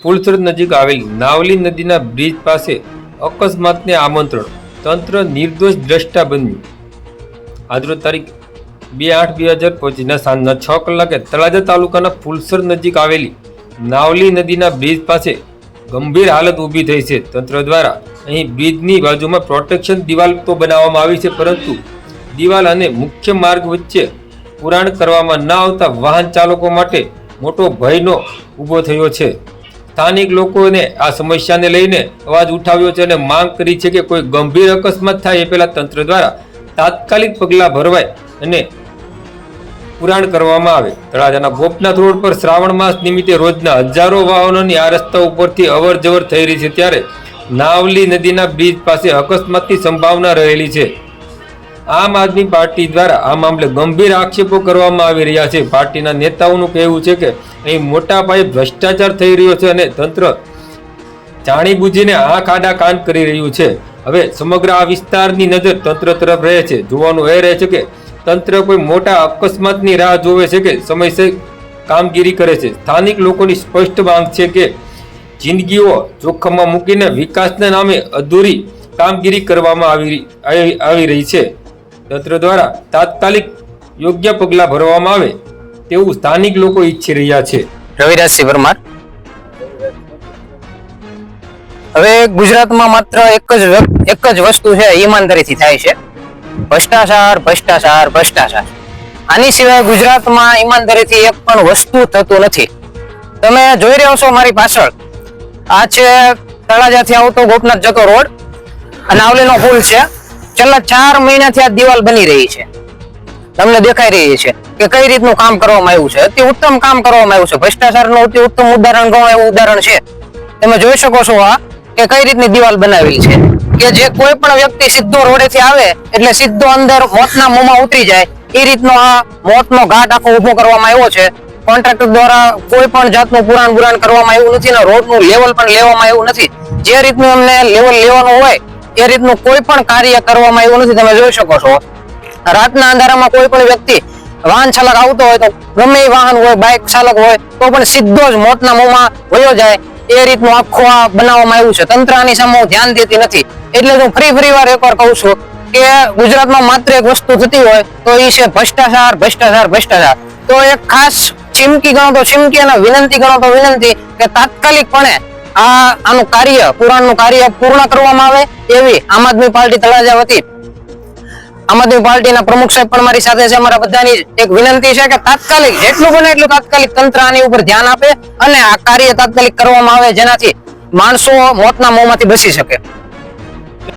ફૂલસર નજીક આવેલી નાવલી નદીના બ્રિજ પાસે અકસ્માતને આમંત્રણ, તંત્ર નિર્દોષ દ્રષ્ટા બન્યું. આજરોજ તારીખ 2/8/2025 સાંજના 6 કલાકે તળાજા તાલુકાના ફૂલસર નજીક આવેલી નાવલી નદીના બ્રિજ પાસે ગંભીર હાલત ઊભી થઈ છે. તંત્ર દ્વારા અહીં બ્રિજની બાજુમાં પ્રોટેક્શન દિવાલ તો બનાવવામાં આવી છે, પરંતુ દિવાલ અને મુખ્ય માર્ગ વચ્ચે પુરાણ કરવામાં ન આવતા વાહન ચાલકો માટે મોટો ભયનો ઊભો થયો છે. સ્થાનિક લોકોને આ સમસ્યાને લઈને અવાજ ઉઠાવ્યો છે અને માંગ કરી છે કે કોઈ ગંભીર અકસ્માત થાય એ પહેલા તંત્ર દ્વારા તાત્કાલિક પગલાં ભરવાય અને પુરાણ કરવામાં આવે. તળાજાના ગોપનાથ રોડ પર શ્રાવણ માસ નિમિત્તે રોજના હજારો વાહનોની આ રસ્તા ઉપરથી અવર જવર થઈ રહી છે, ત્યારે નાવલી નદીના બ્રિજ પાસે અકસ્માતની સંભાવના રહેલી છે. આમ આદમી પાર્ટી દ્વારા આ મામલે ગંભીર આક્ષેપો કરવામાં આવી રહ્યા છે. પાર્ટીના નેતાઓનું કહેવું છે કે અહીં મોટા પાયે ભ્રષ્ટાચાર થઈ રહ્યો છે અને તંત્ર જાણીબુજીને આંખ આડા કાન કરી રહ્યું છે. હવે સમગ્ર આ વિસ્તારની નજર તંત્ર તરફ રહે છે. જોવાનું એ રહે છે કે તંત્ર કોઈ મોટા અકસ્માતની રાહ જોવે છે કે સમયસર કામગીરી કરે છે. સ્થાનિક લોકોની સ્પષ્ટ માંગ છે કે જિંદગીઓ જોખમમાં મૂકીને વિકાસના નામે અધૂરી કામગીરી કરવામાં આવી રહી છે. તંત્ર દ્વારા તાત્કાલિક યોગ્ય પગલાં ભરવામાં આવે તેવું સ્થાનિક લોકો ઈચ્છી રહ્યા છે. રવિરાજસિંહ પરમાર. હવે ગુજરાતમાં માત્ર એક જ વસ્તુ છે, ઈમાનદારીથી થાય છે. ભ્રષ્ટાચાર ભ્રષ્ટાચાર ભ્રષ્ટાચાર. આની સિવાય ગુજરાતમાં ઈમાનદારીથી એક પણ વસ્તુ થતું નથી. તમે જોઈ રહ્યો છો મારી પાછળ, આ છે તળાજાથી આવતો ગોપનાથ જતો રોડ અને નાવલીનો પુલ છે. છેલ્લા 4 મહિનાથી આ દિવાલ બની રહી છે. તમને દેખાઈ રહી છે કે કઈ રીતનું કામ કરવામાં આવ્યું છે. અતિ ઉત્તમ કામ કરવામાં આવ્યું છે. ભ્રષ્ટાચારનું અતિ ઉત્તમ ઉદાહરણ ગણો એવું ઉદાહરણ છે. તમે જોઈ શકો છો આ કે કઈ રીતની દિવાલ બનાવેલી છે કે જે કોઈ પણ વ્યક્તિ સીધો રોડેથી આવે એટલે સીધો અંદર મોતના મોંમાં ઉતરી જાય એ રીતનો આ મોતનો ઘાટ આખો ઉભો કરવામાં આવ્યો છે. કોન્ટ્રાક્ટર દ્વારા કોઈ પણ જાતનું પુરાણ કરવામાં આવ્યું નથી અને રોડનું લેવલ પણ લેવામાં આવ્યું નથી. જે રીતનું અમને લેવલ લેવાનું હોય એ રીતનું કોઈ પણ કાર્ય કરવામાં આવ્યું નથી. તમે જોઈ શકો છો રાતના અંધારામાં કોઈ પણ વ્યક્તિ વાહન ચાલક આવતો હોય તો ગમે એ વાહન હોય, બાઇક ચાલક હોય તો પણ સીધો જ મોતના મોંમાં વયો જાય એ રીતનું આખું આ બનાવવામાં આવ્યું છે. તંત્ર આની સામે ધ્યાન દેતી નથી. એટલે હું ફરી વાર એકવાર કહું છું કે ગુજરાતમાં માત્ર એક વસ્તુ થતી હોય તો એ છે ભ્રષ્ટાચાર ભ્રષ્ટાચાર ભ્રષ્ટાચાર. તો એક ખાસ ચીમકી ગણો તો ચીમકી અને વિનંતી ગણો તો વિનંતી કે તાત્કાલિકપણે આનું કાર્ય પુરાણનું કાર્ય પૂર્ણ કરવામાં આવે એવી આમ આદમી પાર્ટી તળાજા વતી આમ આદમી પાર્ટીના પ્રમુખ સાહેબ પણ મારી સાથે છે. અમારા બધાની એક વિનંતી છે કે તાત્કાલિક જેટલું બને એટલું તાત્કાલિક તંત્ર આની ઉપર ધ્યાન આપે અને આ કાર્ય તાત્કાલિક કરવામાં આવે જેનાથી માણસો મોતના મોંમાંથી બચી શકે.